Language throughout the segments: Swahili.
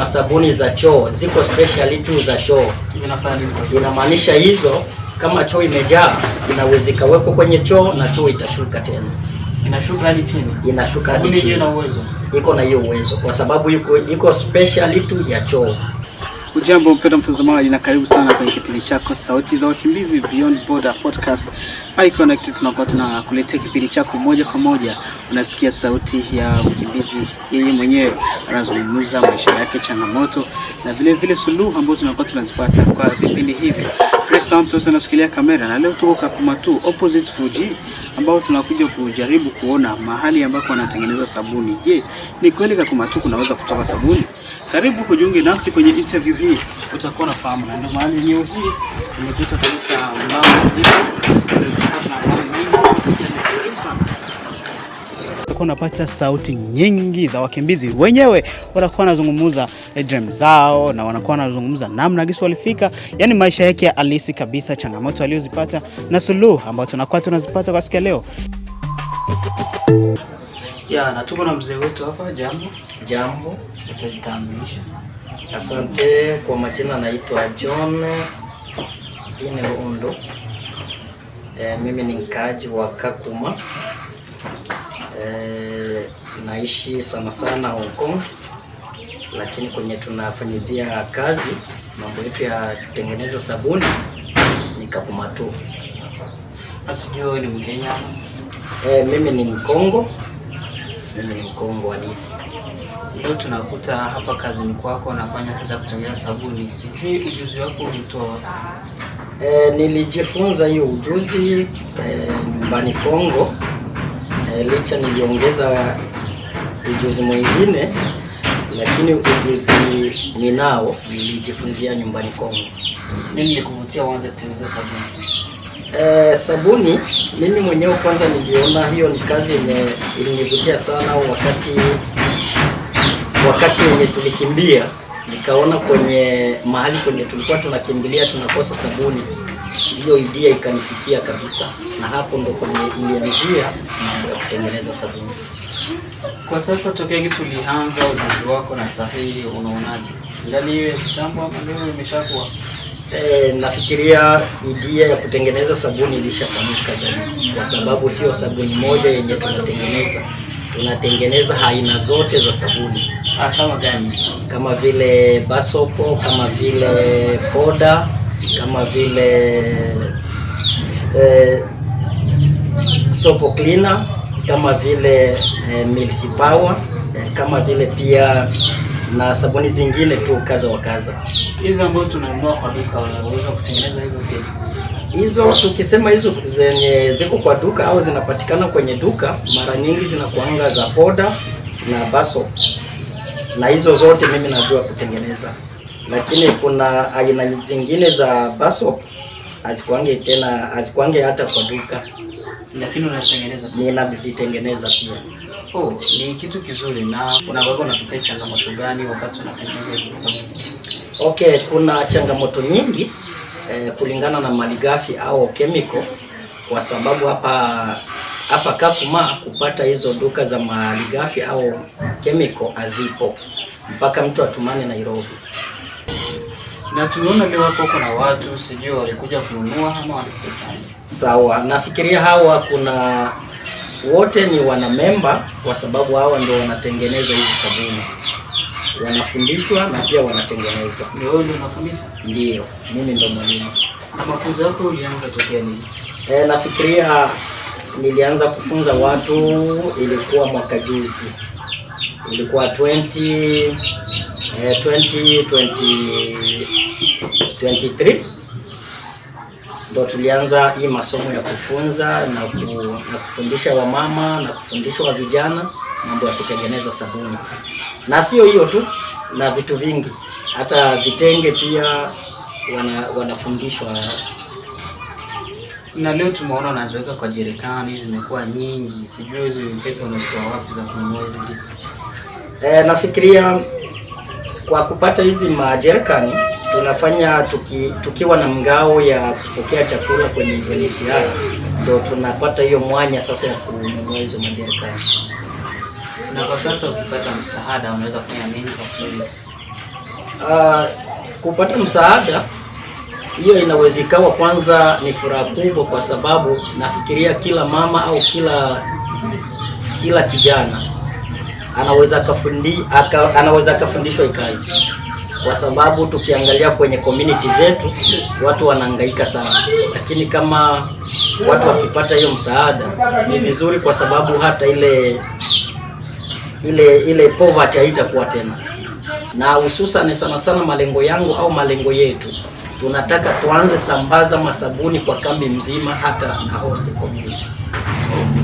kuna sabuni za choo, ziko speciality za choo. Zinafanya nini? Inamaanisha hizo kama choo imejaa inaweza kawekwa kwenye choo na choo itashuka tena. Inashuka hadi chini. Inashuka hadi chini. Sabuni ina uwezo. Iko na hiyo uwezo kwa sababu iko speciality ya choo. Ujambo mpendwa mtazamaji na karibu sana kwenye kipindi chako Sauti za Wakimbizi Beyond Border Podcast. iConnect tunakuwa tunakuletea kipindi chako moja kwa moja. Unasikia sauti ya mkimbizi yeye mwenyewe anazungumza maisha yake, changamoto na vile suluhu ambazo tunakuwa tunazipata kwa vipindi hivi. Chris Santos anashikilia kamera na leo tuko Kakuma tu opposite Fuji ambao tunakuja kujaribu kuona mahali ambako wanatengeneza sabuni. Je, ni kweli Kakuma tu kunaweza kutoka sabuni? Karibu kujiunge nasi kwenye interview hii, utakuwa unafahamu. Na ndio maana leo hii nimekuja katika mlango unapata sauti nyingi za wakimbizi wenyewe, wanakuwa wanazungumza dream zao na wanakuwa wanazungumza namna gani walifika, yani maisha yake halisi kabisa, changamoto alizozipata na suluhu ambazo tunakuwa tunazipata kwa siku leo. Na tuko na mzee wetu hapa. Jambo. Utajitambulisha? Asante, kwa majina naitwa John Ineondo. Mimi ni mkaaji wa Kakuma. Naishi sana Hong Kong, lakini kwenye tunafanyizia kazi mambo yetu ya kutengeneza sabuni ni Kakuma tu. Asijue ni Mkenya? Mimi ni Mkongo. Mimi ni Mkongo halisi. Leo tunakuta hapa kazini kwako unafanya kazi ya kutengeneza sabuni. Sijui ujuzi wako ulitoa? Nilijifunza hiyo ujuzi nyumbani Kongo. Licha niliongeza ujuzi mwingine, lakini ujuzi ninao nilijifunzia nyumbani Kongo. Nini ilikuvutia uanze kutengeneza sabuni? Sabuni mimi mwenyewe kwanza niliona hiyo ni kazi yenye ilinivutia sana wakati yenye tulikimbia, nikaona kwenye mahali kwenye tulikuwa tunakimbilia tunakosa sabuni. Hiyo idea ikanifikia kabisa, na hapo ndo kwenye ilianzia mambo ya kutengeneza sabuni. Kwa sasa tokea gisi ulianza ujuzi wako na sahihi, unaonaje? Ndani iwe kitambo hapo leo imeshakuwa? Nafikiria idea ya kutengeneza sabuni ilishakamilika zaidi, kwa sababu sio sabuni moja yenye tunatengeneza aina zote za sabuni. Kama gani? Kama vile basopo, kama vile poda, kama vile sopo cleaner, kama vile milk power, kama vile pia na sabuni zingine tu kaza wa kaza. Hizo ambazo tunanunua kwa duka unaweza kutengeneza hizo pia? Hizo tukisema hizo zenye ziko kwa duka au zinapatikana kwenye duka, mara nyingi zinakuanga za poda na baso. Na hizo zote mimi najua kutengeneza. Lakini kuna aina zingine za baso hazikuange hata kwa duka. Lakini unatengeneza? Ninazitengeneza pia. Ni kitu kizuri. Na unapitia changamoto gani wakati unatengeneza sabuni? Kuna changamoto nyingi kulingana na malighafi au chemical, kwa sababu hapa Kakuma kupata hizo duka za malighafi au chemical hazipo, mpaka mtu atumane Nairobi. Na tumeona leo hapo kuna watu sijui walikuja kununua ama walifanya. Sawa, nafikiria hawa kuna wote ni wana member, kwa sababu hawa ndio wanatengeneza hizi sabuni. Wanafundishwa na pia wanatengeneza. Ndio wewe ndio unafundisha? Ndio, mimi ndio mwalimu. Na mafunzo yako ulianza tokea lini? Nafikiria nilianza kufunza watu ilikuwa mwaka juzi. Ilikuwa 2023 ndio tulianza hii masomo ya kufunza na kufundisha wamama na kufundisha wa vijana mambo ya kutengeneza sabuni. Na sio hiyo tu, na vitu vingi, hata vitenge pia wanafundishwa. Na leo tumeona unaziweka kwa jerikani, zimekuwa nyingi. Sijui hizo pesa unazitoa wapi za kununua hizo vitu? Nafikiria kwa kupata hizi majerikani tunafanya tukiwa na mgao ya kupokea chakula kwenye UNHCR, ndio tunapata hiyo mwanya sasa ya kununua hizo majerikani. Na kwa sasa ukipata msaada unaweza kufanya nini kwa clinics? Kupata msaada hiyo inaweza ikawa kwanza ni furaha kubwa, kwa sababu nafikiria kila mama au kila kijana anaweza akafundishwa kazi, kwa sababu tukiangalia kwenye community zetu watu wanahangaika sana, lakini kama watu wakipata hiyo msaada ni vizuri, kwa sababu hata ile poverty haitakuwa tena. Na hususan sana malengo yangu au malengo yetu, tunataka tuanze sambaza masabuni kwa kambi mzima, hata na host community.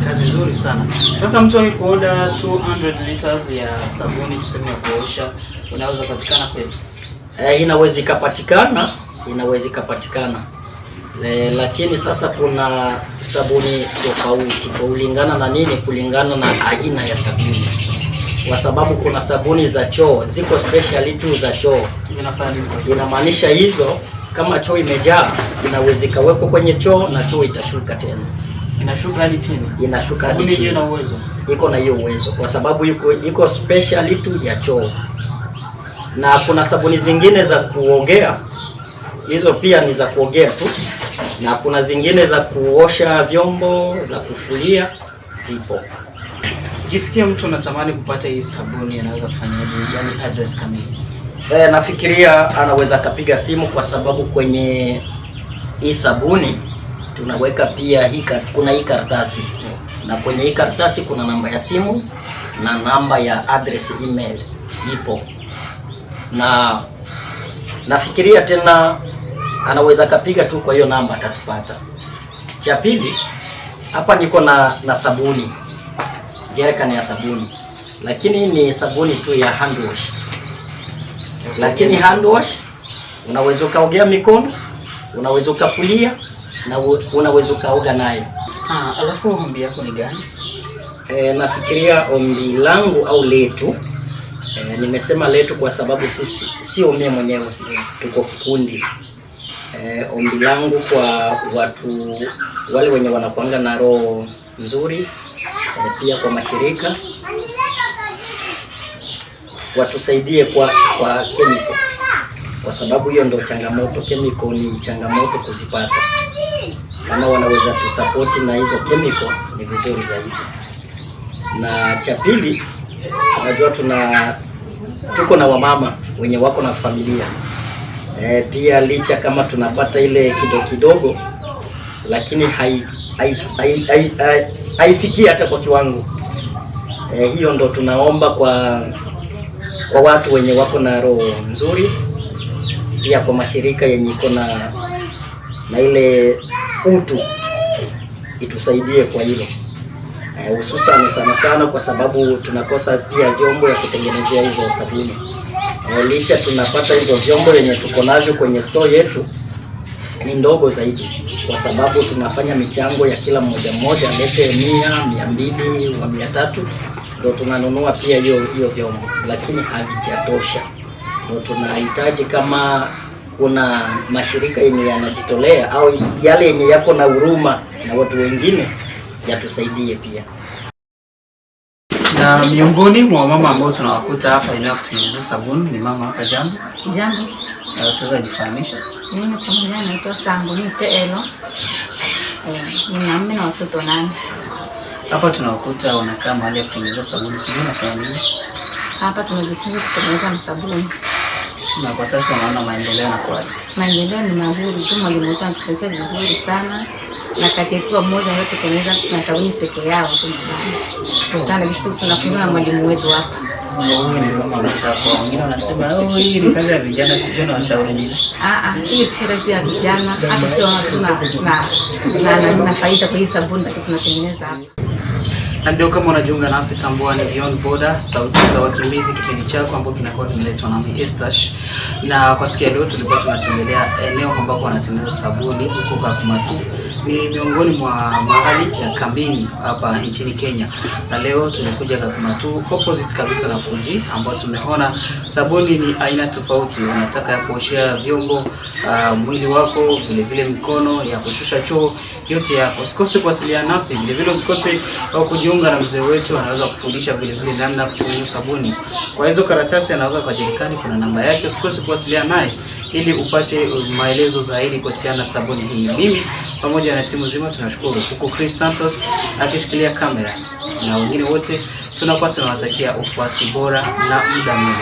Kazi nzuri sana. Sasa mtu akikuoda 200 liters ya sabuni tuseme ya kuosha, unaweza kupatikana kwetu? Inaweza ikapatikana. Lakini sasa kuna sabuni tofauti kulingana na nini? Kulingana na aina ya sabuni, kwa sababu kuna sabuni za choo ziko special tu za choo. Zinafanya nini? Inamaanisha hizo kama choo imejaa inaweza ikawekwa kwenye choo na choo itashuka tena. Inashuka hadi chini. Inashuka hadi chini. Ina uwezo. Iko na hiyo uwezo, kwa sababu iko special tu ya choo. Na kuna sabuni zingine za kuogea, hizo pia ni za kuogea tu, na kuna zingine za kuosha vyombo, za kufulia, zipo. Jifikia mtu anatamani kupata hii sabuni, anaweza kufanyaje? Yaani address kamili. Nafikiria anaweza akapiga simu, kwa sababu kwenye hii sabuni tunaweka pia kuna hii karatasi, na kwenye hii karatasi kuna namba ya simu na namba ya address email ipo. Na nafikiria tena anaweza kapiga tu kwa hiyo namba atatupata. Cha pili, hapa niko na sabuni, jerrycan ya sabuni, lakini ni sabuni tu ya hand wash. Lakini hand wash unaweza ukaogea mikono, unaweza ukafulia, na unaweza ukaoga nayo. Alafu ombi yako ni gani? Nafikiria ombi langu au letu, nimesema letu kwa sababu sisi sio mimi mwenyewe, tuko kikundi. Ombi langu kwa watu wale wenye wanakuanga na roho nzuri, pia kwa mashirika watusaidie kwa chemical, kwa sababu hiyo ndio changamoto. Chemical ni changamoto kuzipata. Kama wanaweza tusupport na hizo chemical ni vizuri zaidi. Na cha pili, unajua tuko na wamama wenye wako na familia. Pia licha kama tunapata ile kidogo, lakini haifiki hata kwa kiwango. Hiyo ndo tunaomba kwa watu wenye wako na roho nzuri, pia kwa mashirika yenye iko na ile utu itusaidie kwa hilo. Hususan sana kwa sababu tunakosa pia vyombo ya kutengenezea hizo sabuni. Licha tunapata hizo vyombo yenye tuko navyo kwenye store yetu ni ndogo zaidi, kwa sababu tunafanya michango ya kila mmoja lete 100, 200 wa 300, ndio tunanunua pia hiyo vyombo, lakini havijatosha. Ndio tunahitaji kama kuna mashirika yenye yanajitolea au yale yenye yako na huruma na watu wengine yatusaidie pia. Na miongoni mwa mama ambao tunawakuta hapa eneo kutengeneza sabuni ni mama hapa. Jambo. Jambo. Utaweza kujifahamisha? Mimi kwa majina naitwa Sanguni Teelo. Nina mume na watoto 8. Hapa tunawakuta wanakaa mahali ya kutengeneza sabuni. Sijui unafanya nini? Hapa tunajifunza kutengeneza sabuni. Na kwa sasa unaona maendeleo yanakuaje? Maendeleo ni mazuri tu, mwalimu wetu anatufundisha vizuri sana. Na kati yetu mmoja yote kutengeneza na sabuni peke yao tu. Sana vitu tunafunzwa na mwalimu wetu hapa. Huyu ni mama anachapa. Wengine wanasema hii ni kazi ya vijana, sisi na washauri nini? Hii si kazi ya vijana, hata sio watu na faida kwa hii sabuni tunatengeneza hapa. Na ndio kama unajiunga nasi, tambua ni Beyond Border, sauti za wakimbizi, kipindi chako ambacho kinakuwa kimeletwa na Estash. Na kwa siku ya leo tulikuwa tunatembelea eneo ambapo wanatengeneza sabuni huko Kakumatu, ni miongoni mwa mahali ya kambini hapa nchini Kenya, na leo tumekuja kama tu opposite kabisa na Fuji, ambao tumeona sabuni ni aina tofauti. Unataka ya kuoshea vyombo, mwili wako, vile vile mikono, ya kushusha choo, yote yako. Usikose kuwasiliana nasi, vile vile usikose kujiunga na mzee wetu, anaweza kufundisha vile vile namna kutengeneza sabuni. Kwa hizo karatasi anaweka kwa jerikani, kuna namba yake, usikose kuwasiliana naye ili upate maelezo zaidi kuhusiana na sabuni hii. Mimi pamoja na timu nzima tunashukuru, huko Chris Santos akishikilia kamera, na wengine wote tunawatakia ufuasi bora na muda mwema.